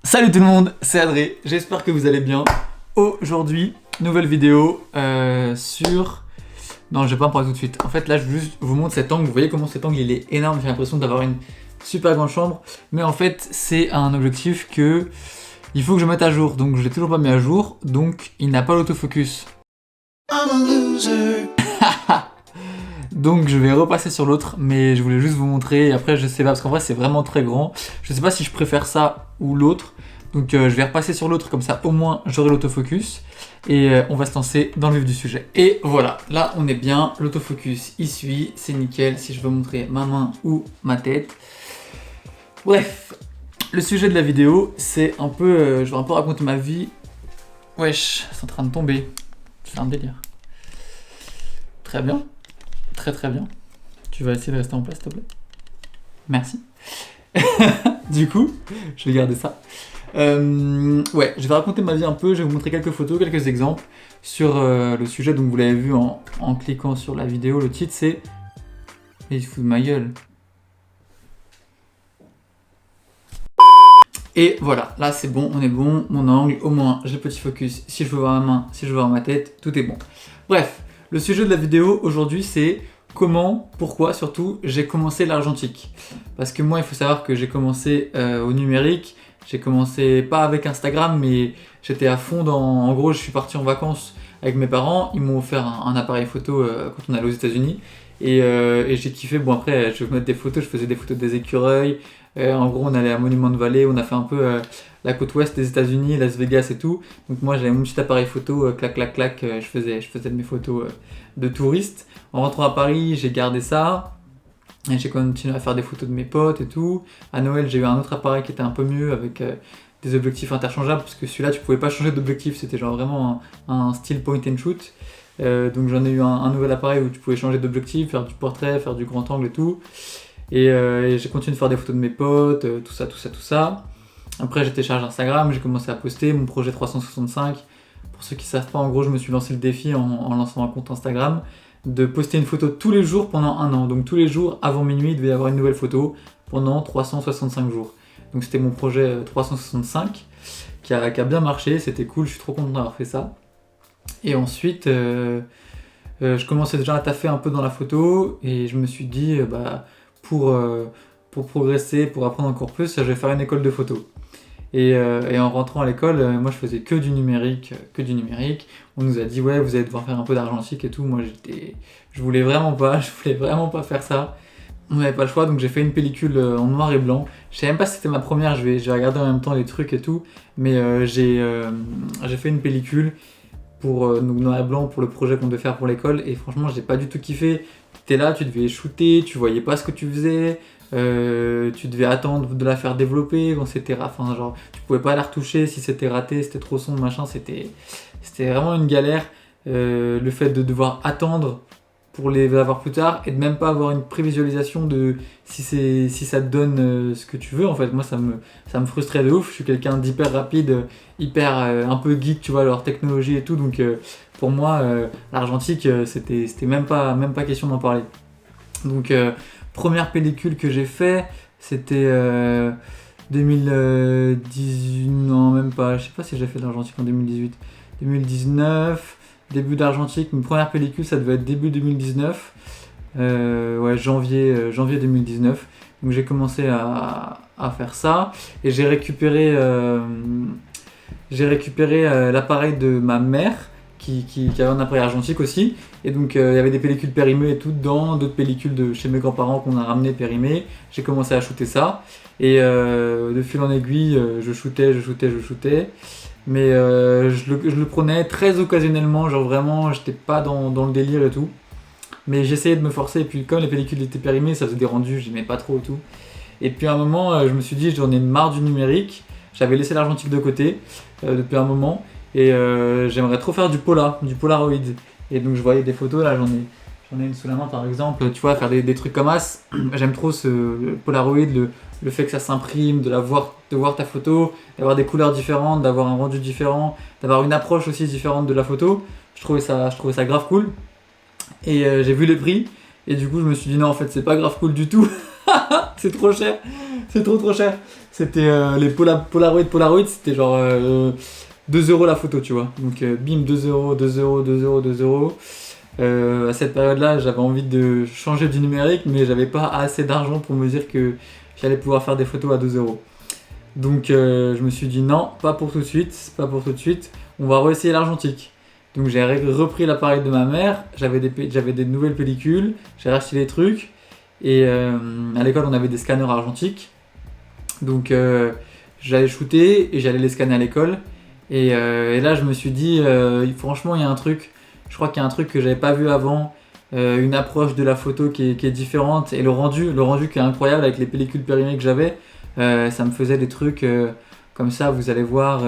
Salut tout le monde, c'est Adré, j'espère que vous allez bien. Aujourd'hui, nouvelle vidéo sur... Non, je vais pas en parler tout de suite. En fait, là, je veux juste vous montrer cet angle. Vous voyez comment cet angle, il est énorme. J'ai l'impression d'avoir une super grande chambre. Mais en fait, c'est un objectif que il faut que je mette à jour. Donc, je l'ai toujours pas mis à jour. Donc, il n'a pas l'autofocus. I'm a loser. Donc je vais repasser sur l'autre, mais je voulais juste vous montrer, et après je sais pas, parce qu'en vrai c'est vraiment très grand, je sais pas si je préfère ça ou l'autre, donc je vais repasser sur l'autre, comme ça au moins j'aurai l'autofocus, et on va se lancer dans le vif du sujet. Et voilà, là on est bien, l'autofocus il suit, c'est nickel, si je veux montrer ma main ou ma tête. Bref, le sujet de la vidéo, c'est un peu, je vais un peu raconter ma vie. Wesh, c'est en train de tomber, c'est un délire. Très bien. Très très bien. Tu vas essayer de rester en place, s'il te plaît. Merci. Du coup, je vais garder ça. Ouais, je vais raconter ma vie un peu. Je vais vous montrer quelques photos, quelques exemples sur le sujet. Donc vous l'avez vu en cliquant sur la vidéo. Le titre c'est... Il se fout de ma gueule. Et voilà, là c'est bon, on est bon. Mon angle, au moins j'ai le petit focus. Si je veux voir ma main, si je veux voir ma tête, tout est bon. Bref. Le sujet de la vidéo aujourd'hui c'est comment, pourquoi surtout, j'ai commencé l'argentique. Parce que moi il faut savoir que j'ai commencé au numérique, j'ai commencé pas avec Instagram mais j'étais à fond dans... En gros je suis parti en vacances avec mes parents, ils m'ont offert un appareil photo quand on allait aux États-Unis et j'ai kiffé. Bon après je vais mettre des photos, je faisais des photos des écureuils, en gros on allait à Monument Valley, on a fait un peu... la côte ouest des États-Unis, Las Vegas et tout. Donc moi j'avais mon petit appareil photo, clac clac clac, je faisais mes photos de touristes. En rentrant à Paris, j'ai gardé ça. Et j'ai continué à faire des photos de mes potes et tout. À Noël, j'ai eu un autre appareil qui était un peu mieux avec des objectifs interchangeables parce que celui-là tu pouvais pas changer d'objectif, c'était genre vraiment un style point and shoot. Donc j'en ai eu un nouvel appareil où tu pouvais changer d'objectif, faire du portrait, faire du grand angle et tout. Et j'ai continué de faire des photos de mes potes, tout ça. Après j'ai téléchargé Instagram, j'ai commencé à poster mon projet 365. Pour ceux qui ne savent pas, en gros je me suis lancé le défi en lançant un compte Instagram de poster une photo tous les jours pendant un an. Donc tous les jours avant minuit il devait y avoir une nouvelle photo pendant 365 jours. Donc c'était mon projet 365 qui a bien marché, c'était cool, je suis trop content d'avoir fait ça. Et ensuite je commençais déjà à taffer un peu dans la photo et je me suis dit pour progresser, pour apprendre encore plus, je vais faire une école de photo. Et en rentrant à l'école, moi je faisais que du numérique. On nous a dit ouais vous allez devoir faire un peu d'argentique et tout. Moi je voulais vraiment pas faire ça. On n'avait pas le choix, donc j'ai fait une pellicule en noir et blanc. Je sais même pas si c'était ma première, je vais regarder en même temps les trucs et tout. Mais j'ai fait une pellicule pour noir et blanc pour le projet qu'on devait faire pour l'école. Et franchement j'ai pas du tout kiffé. T'es là, tu devais shooter, tu voyais pas ce que tu faisais. Tu devais attendre de la faire développer quand c'était enfin genre tu pouvais pas la retoucher si c'était raté, c'était trop sombre machin, c'était vraiment une galère. Le fait de devoir attendre pour les avoir plus tard et de même pas avoir une prévisualisation de si ça te donne ce que tu veux. En fait moi ça me frustrait de ouf. Je suis quelqu'un d'hyper rapide, hyper un peu geek, tu vois, leur technologie et tout, donc pour moi l'argentique c'était même pas question d'en parler. Donc première pellicule que j'ai fait, c'était 2018, non même pas, je sais pas si j'ai fait de l'argentique en 2018, 2019, début d'argentique, une première pellicule ça devait être début 2019, ouais janvier 2019, donc j'ai commencé à faire ça, et j'ai récupéré l'appareil de ma mère, qui avait un appareil argentique aussi, et donc il y avait des pellicules périmées et tout dedans, d'autres pellicules de chez mes grands-parents qu'on a ramené périmées. J'ai commencé à shooter ça, et de fil en aiguille je shootais, mais je le prenais très occasionnellement, genre vraiment j'étais pas dans le délire et tout, mais j'essayais de me forcer, et puis comme les pellicules étaient périmées ça faisait des rendus, j'aimais pas trop et tout, et puis à un moment je me suis dit j'en ai marre du numérique, j'avais laissé l'argentique de côté depuis un moment. Et j'aimerais trop faire du Polaroid. Et donc je voyais des photos, là j'en ai une sous la main par exemple, tu vois, faire des trucs comme as. J'aime trop le Polaroid, le fait que ça s'imprime, de voir ta photo, d'avoir des couleurs différentes, d'avoir un rendu différent, d'avoir une approche aussi différente de la photo. Je trouvais ça grave cool. Et j'ai vu les prix, et du coup je me suis dit non en fait c'est pas grave cool du tout, c'est trop cher. C'est trop cher. C'était les Polaroid, c'était genre 2 euros la photo, tu vois. Donc bim, 2 euros, 2 euros, 2 euros, 2 euros. À cette période-là, j'avais envie de changer du numérique, mais j'avais pas assez d'argent pour me dire que j'allais pouvoir faire des photos à 2 euros. Donc je me suis dit non, pas pour tout de suite, on va réessayer l'argentique. Donc j'ai repris l'appareil de ma mère, j'avais des nouvelles pellicules, j'ai racheté les trucs, et à l'école on avait des scanners argentiques. Donc j'allais shooter et j'allais les scanner à l'école. Et là je me suis dit, franchement il y a un truc, je crois qu'il y a un truc que j'avais pas vu avant, une approche de la photo qui est différente, et le rendu qui est incroyable avec les pellicules périmées que j'avais. Ça me faisait des trucs comme ça, vous allez voir,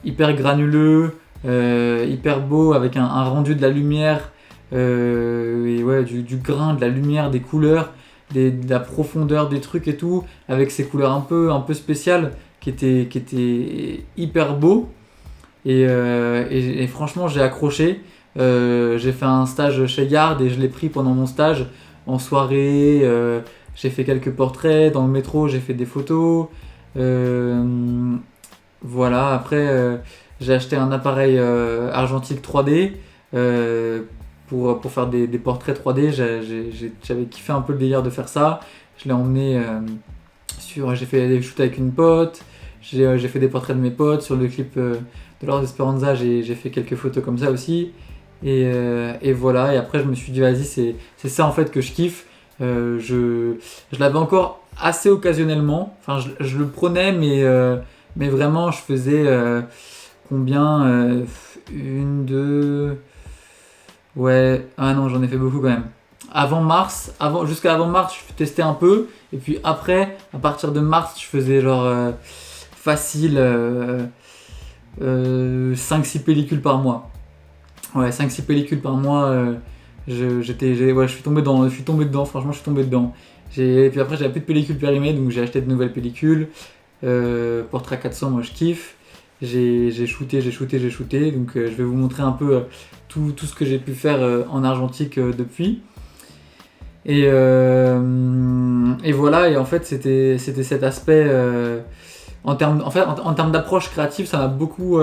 hyper granuleux, hyper beau, avec un rendu de la lumière, et ouais, du grain, de la lumière, des couleurs, de la profondeur des trucs et tout, avec ces couleurs un peu spéciales qui étaient hyper beaux. Et franchement, j'ai accroché. J'ai fait un stage chez Yard et je l'ai pris pendant mon stage en soirée. J'ai fait quelques portraits dans le métro, j'ai fait des photos. Voilà, après j'ai acheté un appareil argentique 3D pour faire des portraits 3D. J'avais kiffé un peu le délire de faire ça. Je l'ai emmené j'ai fait des shoots avec une pote. J'ai fait des portraits de mes potes sur le clip de Lord Esperanza. J'ai fait quelques photos comme ça aussi. Et voilà, et après je me suis dit vas-y, c'est ça en fait que je kiffe. Je l'avais encore assez occasionnellement, enfin je le prenais, mais vraiment je faisais combien, une, deux, ouais, ah non, j'en ai fait beaucoup quand même. Jusqu'à avant mars, je testais un peu, et puis après, à partir de mars, je faisais genre facile 5-6 pellicules par mois. Ouais, 5-6 pellicules par mois. Je suis tombé dedans, franchement je suis tombé dedans. Et puis après j'avais plus de pellicules périmées, donc j'ai acheté de nouvelles pellicules. Portrait 400, moi je kiffe. J'ai shooté, donc je vais vous montrer un peu tout ce que j'ai pu faire en argentique depuis. Et voilà, et en fait c'était cet aspect, en termes d'approche créative, ça m'a beaucoup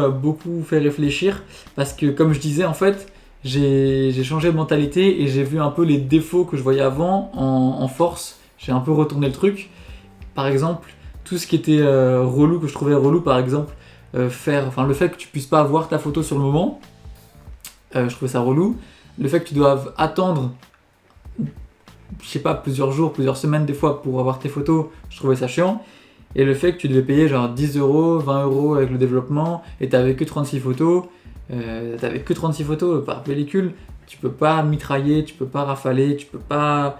fait réfléchir, parce que comme je disais en fait, j'ai changé de mentalité et j'ai vu un peu les défauts que je voyais avant en force. J'ai un peu retourné le truc. Par exemple, tout ce qui était relou, que je trouvais relou, par exemple, le fait que tu puisses pas voir ta photo sur le moment, je trouvais ça relou. Le fait que tu doives attendre, je sais pas, plusieurs jours, plusieurs semaines des fois pour avoir tes photos, je trouvais ça chiant. Et le fait que tu devais payer genre 10 euros, 20 euros avec le développement, et t'avais que 36 photos, par pellicule, tu peux pas mitrailler, tu peux pas rafaler, tu peux pas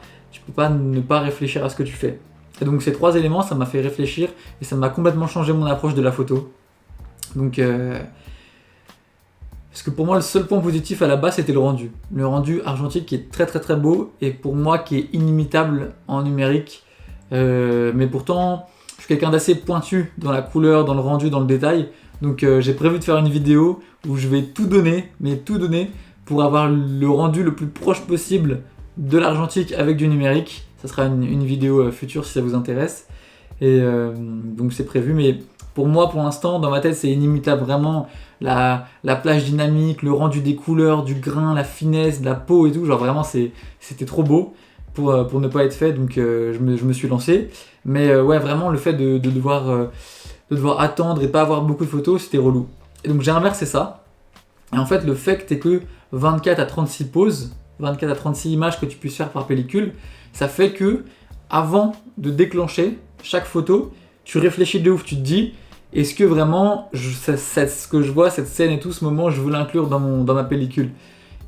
ne pas réfléchir à ce que tu fais. Et donc ces 3 éléments, ça m'a fait réfléchir et ça m'a complètement changé mon approche de la photo. Donc parce que pour moi le seul point positif à la base c'était le rendu. Le rendu argentique qui est très très très beau, et pour moi qui est inimitable en numérique. Mais pourtant je suis quelqu'un d'assez pointu dans la couleur, dans le rendu, dans le détail. Donc j'ai prévu de faire une vidéo où je vais tout donner, pour avoir le rendu le plus proche possible de l'argentique avec du numérique. Ça sera une vidéo future si ça vous intéresse. Et donc c'est prévu, mais pour moi pour l'instant dans ma tête c'est inimitable, vraiment la plage dynamique, le rendu des couleurs, du grain, la finesse, de la peau et tout, genre vraiment c'était trop beau pour ne pas être fait, donc je me suis lancé. Mais ouais, vraiment le fait de devoir attendre et pas avoir beaucoup de photos, c'était relou. Et donc j'ai inversé ça. Et en fait le fait que t'aies que 24 à 36 poses, 24 à 36 images que tu puisses faire par pellicule, ça fait que avant de déclencher chaque photo, tu réfléchis de ouf, tu te dis est-ce que vraiment ce que je vois, cette scène et tout, ce moment, je veux l'inclure dans ma pellicule.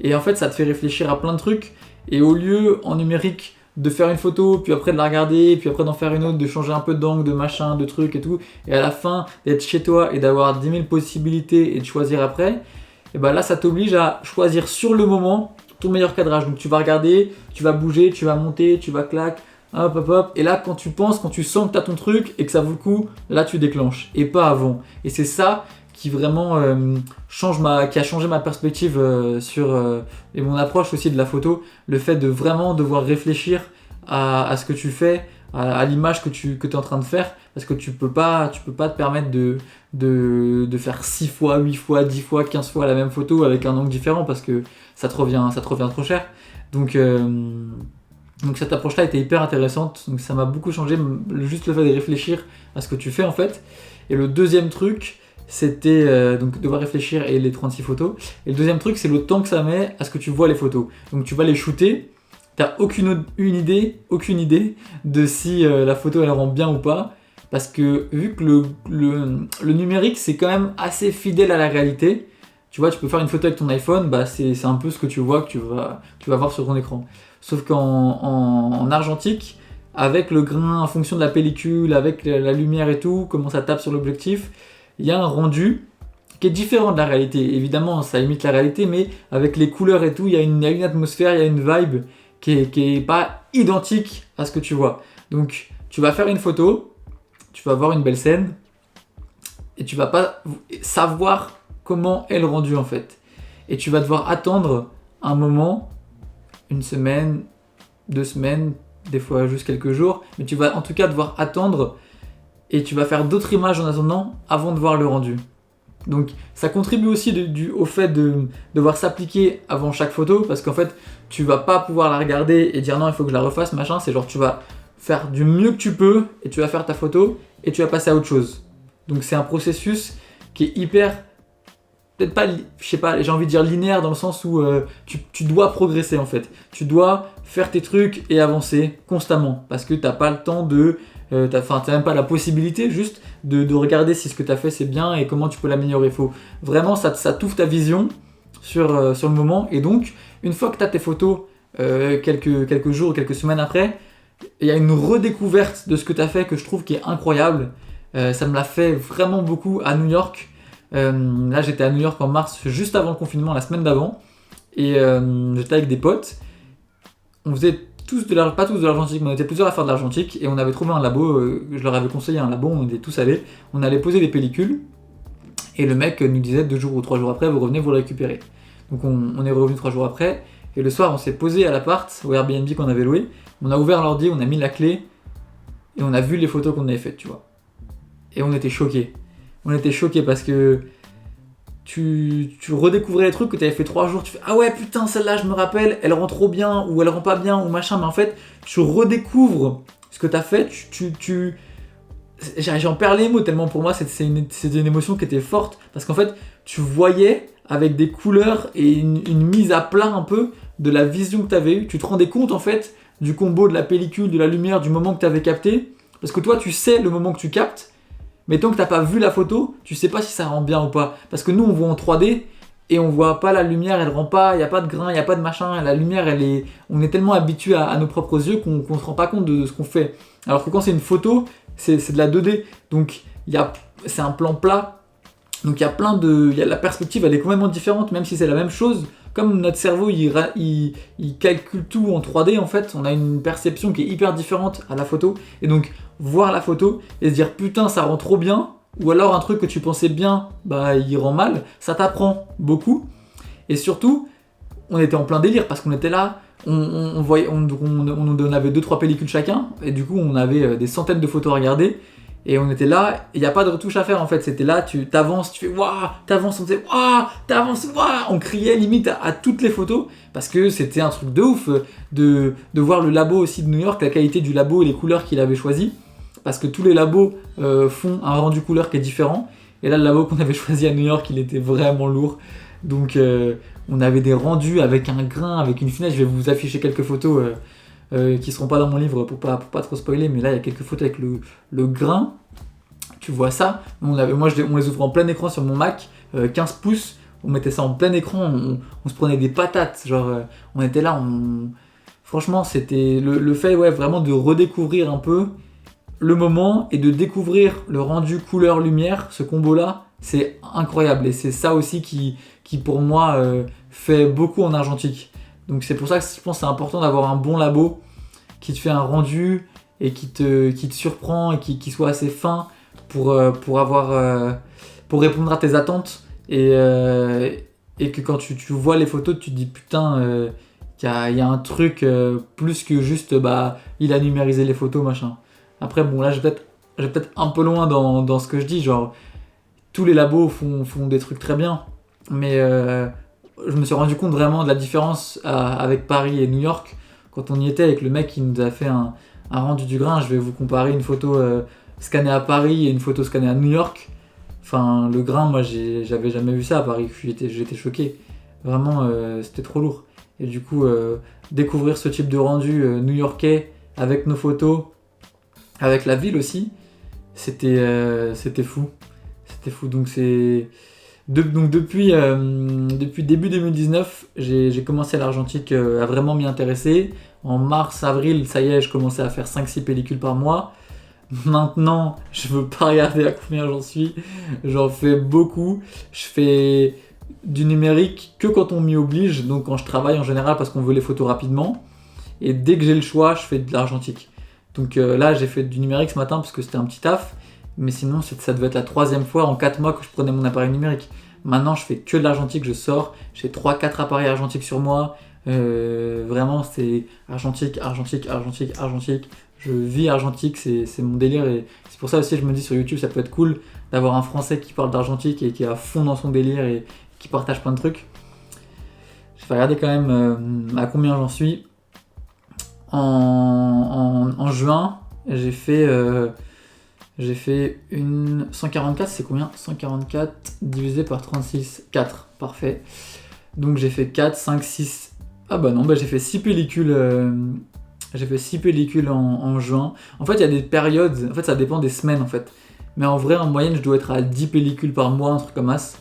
Et en fait ça te fait réfléchir à plein de trucs, et au lieu en numérique de faire une photo, puis après de la regarder, puis après d'en faire une autre, de changer un peu d'angle, de machin, de trucs et tout, et à la fin d'être chez toi et d'avoir 10 000 possibilités et de choisir après, et ben là ça t'oblige à choisir sur le moment ton meilleur cadrage. Donc tu vas regarder, tu vas bouger, tu vas monter, tu vas clac, hop, et là quand tu sens que tu as ton truc et que ça vaut le coup, là tu déclenches, et pas avant. Et c'est ça qui vraiment qui a changé ma perspective et mon approche aussi de la photo, le fait de vraiment devoir réfléchir à ce que tu fais à l'image que tu es en train de faire, parce que tu peux pas te permettre de faire 6 fois, 8 fois, 10 fois, 15 fois la même photo avec un angle différent, parce que ça te revient trop cher. Donc cette approche-là était hyper intéressante, donc ça m'a beaucoup changé, juste le fait de réfléchir à ce que tu fais en fait. Et le deuxième truc, c'était donc devoir réfléchir et les 36 photos. Et le deuxième truc, c'est le temps que ça met à ce que tu vois les photos. Donc tu vas les shooter, t'as aucune idée de si la photo elle rend bien ou pas, parce que vu que le numérique c'est quand même assez fidèle à la réalité, tu vois, tu peux faire une photo avec ton iPhone, bah c'est un peu ce que tu vois, que tu vas voir sur ton écran. Sauf en argentique, avec le grain en fonction de la pellicule, avec la lumière et tout, comment ça tape sur l'objectif, il y a un rendu qui est différent de la réalité. Évidemment, ça imite la réalité, mais avec les couleurs et tout, il y a une atmosphère, il y a une vibe qui est pas identique à ce que tu vois. Donc, tu vas faire une photo, tu vas voir une belle scène, et tu vas pas savoir comment est le rendu en fait. Et tu vas devoir attendre un moment, une semaine, 2 semaines, des fois juste quelques jours, mais tu vas en tout cas devoir attendre et tu vas faire d'autres images en attendant avant de voir le rendu. Donc ça contribue aussi au fait de devoir s'appliquer avant chaque photo, parce qu'en fait tu vas pas pouvoir la regarder et dire non il faut que je la refasse machin, c'est genre tu vas faire du mieux que tu peux et tu vas faire ta photo et tu vas passer à autre chose. Donc c'est un processus qui est hyper, peut-être pas, je sais pas, j'ai envie de dire linéaire dans le sens où tu dois progresser en fait. Tu dois faire tes trucs et avancer constamment parce que t'as pas le temps t'as même pas la possibilité juste de regarder si ce que t'as fait c'est bien et comment tu peux l'améliorer. Faut vraiment, ça t'ouvre ta vision sur le moment, et donc une fois que t'as tes photos quelques jours ou quelques semaines après, il y a une redécouverte de ce que t'as fait que je trouve qui est incroyable. Ça me l'a fait vraiment beaucoup à New York. Là j'étais à New York en mars, juste avant le confinement, la semaine d'avant, et j'étais avec des potes. On faisait pas tous de l'argentique, mais on était plusieurs à faire de l'argentique, et on avait trouvé un labo, je leur avais conseillé un labo, on était tous allés, on allait poser des pellicules, et le mec nous disait 2 jours ou 3 jours après, vous revenez, vous le récupérez. Donc on est revenu 3 jours après, et le soir on s'est posé à l'appart, au Airbnb qu'on avait loué, on a ouvert l'ordi, on a mis la clé, et on a vu les photos qu'on avait faites, tu vois. Et on était choqués. On était choqués parce que tu redécouvrais les trucs que tu avais fait 3 jours, tu fais ah ouais putain celle-là je me rappelle, elle rend trop bien ou elle rend pas bien ou machin, mais en fait tu redécouvres ce que tu as fait, j'en perds les mots tellement pour moi c'était une émotion qui était forte, parce qu'en fait tu voyais avec des couleurs et une mise à plat un peu de la vision que tu avais eue, tu te rendais compte en fait du combo de la pellicule, de la lumière, du moment que tu avais capté, parce que toi tu sais le moment que tu captes. Mais tant que t'as pas vu la photo, tu sais pas si ça rend bien ou pas. Parce que nous, on voit en 3D et on voit pas la lumière, elle rend pas, il y a pas de grain, il y a pas de machin. La lumière, on est tellement habitué à nos propres yeux qu'on se rend pas compte de ce qu'on fait. Alors que quand c'est une photo, c'est de la 2D. Donc c'est un plan plat. Donc la perspective, elle est complètement différente, même si c'est la même chose. Comme notre cerveau, il calcule tout en 3D, en fait, on a une perception qui est hyper différente à la photo. Et donc, voir la photo et se dire putain, ça rend trop bien, ou alors un truc que tu pensais bien, bah il rend mal, ça t'apprend beaucoup. Et surtout, on était en plein délire parce qu'on était là, on avait 2-3 pellicules chacun, et du coup, on avait des centaines de photos à regarder. Et on était là, il n'y a pas de retouche à faire en fait, c'était là, tu t'avances, tu fais waouh, t'avances, on faisait waouh, t'avances, waouh, on criait limite à toutes les photos, parce que c'était un truc de ouf de voir le labo aussi de New York, la qualité du labo et les couleurs qu'il avait choisi, parce que tous les labos font un rendu couleur qui est différent, et là le labo qu'on avait choisi à New York, il était vraiment lourd, donc on avait des rendus avec un grain, avec une finesse, je vais vous afficher quelques photos qui seront pas dans mon livre pour pas trop spoiler, mais là il y a quelques photos avec le grain, tu vois ça. On les ouvre en plein écran sur mon Mac, 15 pouces, on mettait ça en plein écran, on se prenait des patates, genre on était là, franchement c'était le fait vraiment de redécouvrir un peu le moment et de découvrir le rendu couleur-lumière, ce combo là, c'est incroyable, et c'est ça aussi qui pour moi fait beaucoup en argentique. Donc c'est pour ça que je pense que c'est important d'avoir un bon labo qui te fait un rendu et qui te surprend et qui soit assez fin pour répondre à tes attentes, et que quand tu vois les photos tu te dis putain il y a un truc plus que juste il a numérisé les photos machin. Après bon là je vais peut-être un peu loin dans ce que je dis, genre tous les labos font des trucs très bien, mais je me suis rendu compte vraiment de la différence avec Paris et New York quand on y était avec le mec qui nous a fait un rendu du grain. Je vais vous comparer une photo scannée à Paris et une photo scannée à New York. Enfin, le grain, moi, j'avais jamais vu ça à Paris. J'étais choqué. Vraiment, c'était trop lourd. Et du coup, découvrir ce type de rendu new-yorkais avec nos photos, avec la ville aussi, c'était fou. C'était fou. Donc, depuis début 2019, j'ai commencé à l'argentique à vraiment m'y intéresser. En mars, avril, ça y est, je commençais à faire 5-6 pellicules par mois. Maintenant, je veux pas regarder à combien j'en suis. J'en fais beaucoup. Je fais du numérique que quand on m'y oblige, donc quand je travaille en général parce qu'on veut les photos rapidement. Et dès que j'ai le choix, je fais de l'argentique. Donc là, j'ai fait du numérique ce matin parce que c'était un petit taf. Mais sinon, ça devait être la 3e fois en 4 mois que je prenais mon appareil numérique. Maintenant, je fais que de l'argentique, je sors. J'ai 3-4 appareils argentiques sur moi. Vraiment, c'est argentique. Je vis argentique, c'est mon délire. Et c'est pour ça aussi je me dis sur YouTube, ça peut être cool d'avoir un Français qui parle d'argentique et qui est à fond dans son délire et qui partage plein de trucs. Je vais regarder quand même à combien j'en suis. En juin, j'ai fait une 144, c'est combien? 144 divisé par 36, 4, parfait. Donc j'ai fait 4, 5, 6. Ah bah non, j'ai fait 6 pellicules. J'ai fait 6 pellicules en juin. En fait, il y a des périodes, en fait ça dépend des semaines en fait. Mais en vrai, en moyenne, je dois être à 10 pellicules par mois, un truc comme ça.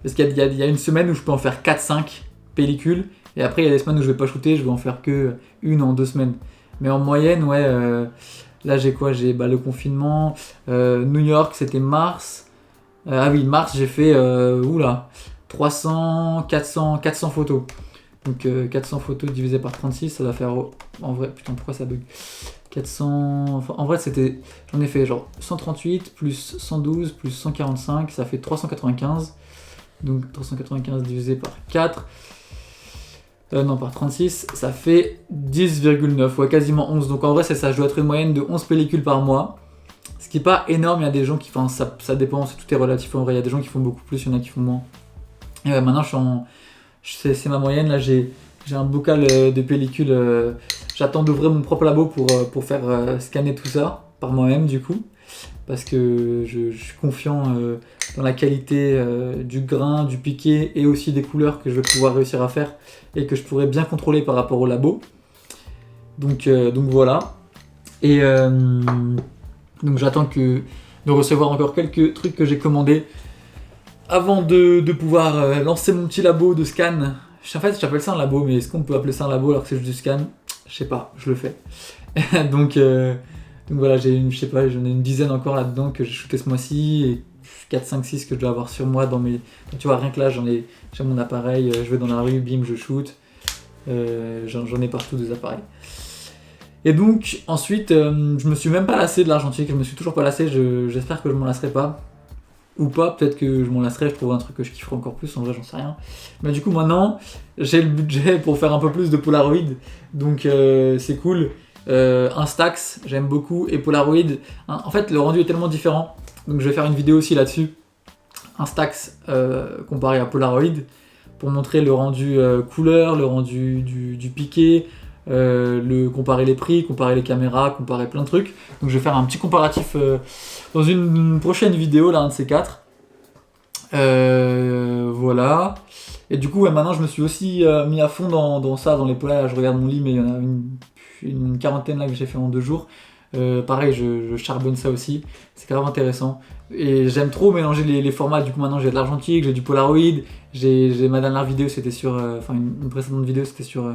Parce qu'il y a une semaine où je peux en faire 4-5 pellicules. Et après, il y a des semaines où je vais pas shooter, je vais en faire que une en 2 semaines. Mais en moyenne, ouais, là j'ai quoi? J'ai le confinement. New York, c'était mars. Ah oui, mars, j'ai fait 300, 400 photos. Donc 400 photos divisé par 36, ça va faire... En vrai, putain, pourquoi ça bug? 400... Enfin, en vrai, j'en ai fait genre 138 plus 112 plus 145, ça fait 395. Donc 395 divisé par 4... non, par 36, ça fait 10,9, ouais, quasiment 11. Donc en vrai, c'est ça, je dois être une moyenne de 11 pellicules par mois. Ce qui est pas énorme, il y a des gens qui... Enfin, ça dépend, tout est relatif en vrai. Il y a des gens qui font beaucoup plus, il y en a qui font moins. Et ouais, maintenant, c'est ma moyenne, là, j'ai un bocal de pellicules. J'attends d'ouvrir mon propre labo pour faire scanner tout ça, par moi-même, du coup. Parce que je suis confiant dans la qualité du grain, du piqué et aussi des couleurs que je vais pouvoir réussir à faire et que je pourrais bien contrôler par rapport au labo. Donc voilà. Et donc j'attends de recevoir encore quelques trucs que j'ai commandés avant de pouvoir lancer mon petit labo de scan. En fait, j'appelle ça un labo, mais est-ce qu'on peut appeler ça un labo alors que c'est juste du scan? Je sais pas, je le fais. Donc voilà, j'en ai une dizaine encore là-dedans que j'ai shooté ce mois-ci et 4, 5, 6 que je dois avoir sur moi dans mes... Donc, tu vois, rien que là, j'ai mon appareil, je vais dans la rue, bim, je shoot. J'en ai partout des appareils. Et donc, ensuite, je me suis même pas lassé de l'argentique, je me suis toujours pas lassé, j'espère que je m'en lasserai pas. Ou pas, peut-être que je m'en lasserai, je trouverai un truc que je kifferai encore plus, en vrai, j'en sais rien. Mais du coup, maintenant, j'ai le budget pour faire un peu plus de Polaroid, donc c'est cool. Instax, j'aime beaucoup, et Polaroid. En fait, le rendu est tellement différent, donc je vais faire une vidéo aussi là-dessus. Instax comparé à Polaroid, pour montrer le rendu couleur, le rendu du piqué, comparer les prix, comparer les caméras, comparer plein de trucs. Donc je vais faire un petit comparatif dans une prochaine vidéo, là, un de ces 4. Voilà. Et du coup, ouais, maintenant je me suis aussi mis à fond dans ça, dans les polars. Je regarde mon lit, mais il y en a une quarantaine là que j'ai fait en 2 jours. Pareil, je charbonne ça aussi, c'est grave intéressant. Et j'aime trop mélanger les formats. Du coup, maintenant j'ai de l'argentique, j'ai du Polaroid. J'ai ma dernière vidéo, c'était sur. Enfin, une précédente vidéo, c'était sur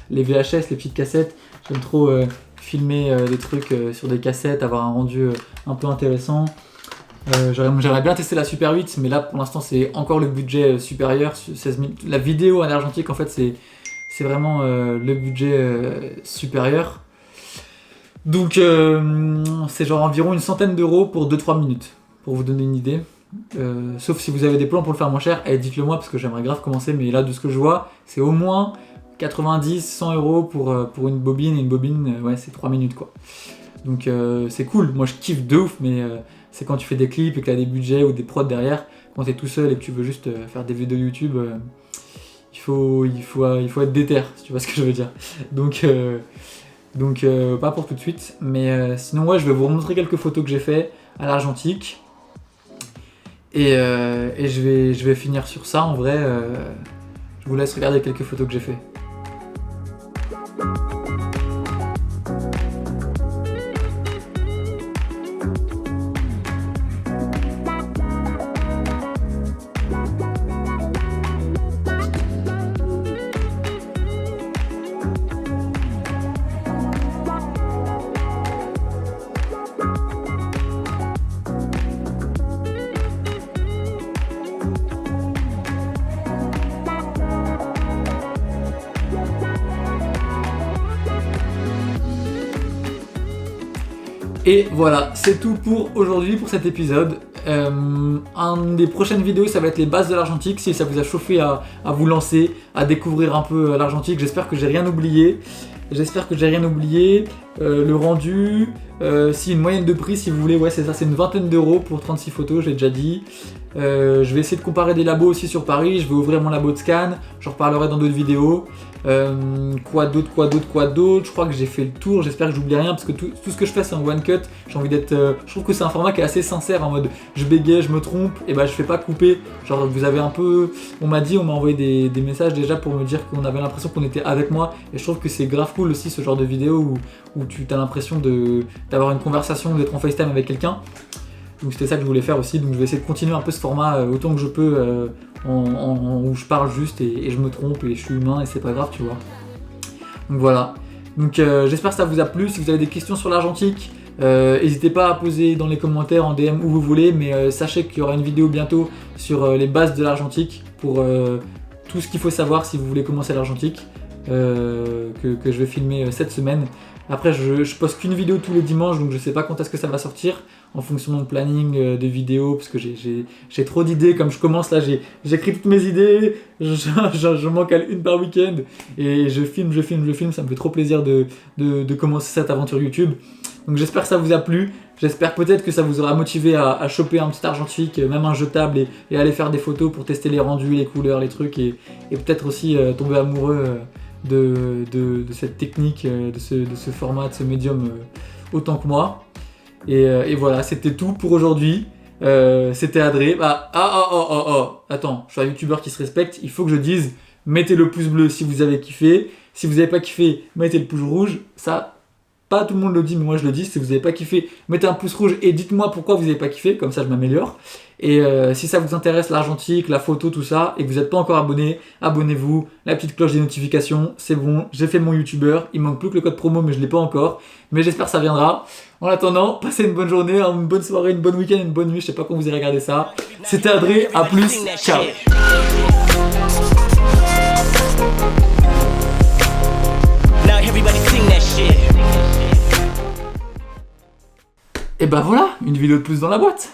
les VHS, les petites cassettes. J'aime trop filmer des trucs sur des cassettes, avoir un rendu un peu intéressant. J'aimerais bien tester la Super 8, mais là pour l'instant c'est encore le budget supérieur. 16 000. La vidéo en argentique, en fait, c'est vraiment le budget supérieur. Donc c'est genre environ une centaine d'euros pour 2-3 minutes, pour vous donner une idée. Sauf si vous avez des plans pour le faire moins cher, dites-le moi parce que j'aimerais grave commencer, mais là de ce que je vois, c'est au moins 90, 100 € pour une bobine, et une bobine, ouais, c'est 3 minutes quoi. Donc c'est cool, moi je kiffe de ouf, mais c'est quand tu fais des clips et que tu as des budgets ou des prods derrière, quand tu es tout seul et que tu veux juste faire des vidéos YouTube, il faut être déter, si tu vois ce que je veux dire. Donc pas pour tout de suite, mais sinon ouais, je vais vous montrer quelques photos que j'ai fait à l'argentique. Et je vais finir sur ça en vrai. Je vous laisse regarder quelques photos que j'ai fait. Et voilà, c'est tout pour aujourd'hui, pour cet épisode. Une des prochaines vidéos, ça va être les bases de l'argentique, si ça vous a chauffé à vous lancer, à découvrir un peu l'argentique. J'espère que j'ai rien oublié. Le rendu, si une moyenne de prix, si vous voulez, ouais c'est ça, c'est une vingtaine d'euros pour 36 photos, je l'ai déjà dit. Je vais essayer de comparer des labos aussi sur Paris, je vais ouvrir mon labo de scan, j'en reparlerai dans d'autres vidéos. Quoi d'autre, je crois que j'ai fait le tour, j'espère que j'oublie rien parce que tout ce que je fais c'est en one cut, j'ai envie d'être, je trouve que c'est un format qui est assez sincère en mode je bégaye, je me trompe, et bah je fais pas couper, genre vous avez un peu, on m'a envoyé des messages déjà pour me dire qu'on avait l'impression qu'on était avec moi, et je trouve que c'est grave cool aussi ce genre de vidéo où tu as l'impression d'avoir une conversation, d'être en FaceTime avec quelqu'un. Donc c'était ça que je voulais faire aussi, donc je vais essayer de continuer un peu ce format autant que je peux où je parle juste et je me trompe et je suis humain et c'est pas grave, tu vois. Donc voilà, donc j'espère que ça vous a plu. Si vous avez des questions sur l'argentique, n'hésitez pas à poser dans les commentaires, en DM, où vous voulez, mais sachez qu'il y aura une vidéo bientôt sur les bases de l'argentique pour tout ce qu'il faut savoir si vous voulez commencer l'argentique, que je vais filmer cette semaine. Après je poste qu'une vidéo tous les dimanches, donc je sais pas quand est-ce que ça va sortir en fonction de mon planning de vidéos, parce que j'ai trop d'idées. Comme je commence là, j'écris toutes mes idées, je m'en cale une par week-end et je filme, ça me fait trop plaisir de commencer cette aventure YouTube. Donc j'espère que ça vous a plu, j'espère peut-être que ça vous aura motivé à choper un petit argentique, même un jetable, et aller faire des photos pour tester les rendus, les couleurs, les trucs, et peut-être aussi tomber amoureux de cette technique, de ce format, de ce médium autant que moi. Et voilà, c'était tout pour aujourd'hui. C'était Adré. Attends, je suis un youtubeur qui se respecte, il faut que je dise mettez le pouce bleu si vous avez kiffé. Si vous n'avez pas kiffé, mettez le pouce rouge. Ça, pas tout le monde le dit, mais moi je le dis. Si vous n'avez pas kiffé, mettez un pouce rouge et dites-moi pourquoi vous n'avez pas kiffé, comme ça je m'améliore. Et si ça vous intéresse, l'argentique, la photo, tout ça, et que vous n'êtes pas encore abonné, abonnez-vous, la petite cloche des notifications, c'est bon, j'ai fait mon youtubeur, il manque plus que le code promo, mais je ne l'ai pas encore, mais j'espère que ça viendra. En attendant, passez une bonne journée, une bonne soirée, une bonne week-end, une bonne nuit, je sais pas quand vous allez regarder ça. C'était Adré, à plus, ciao. Et bah voilà, une vidéo de plus dans la boîte.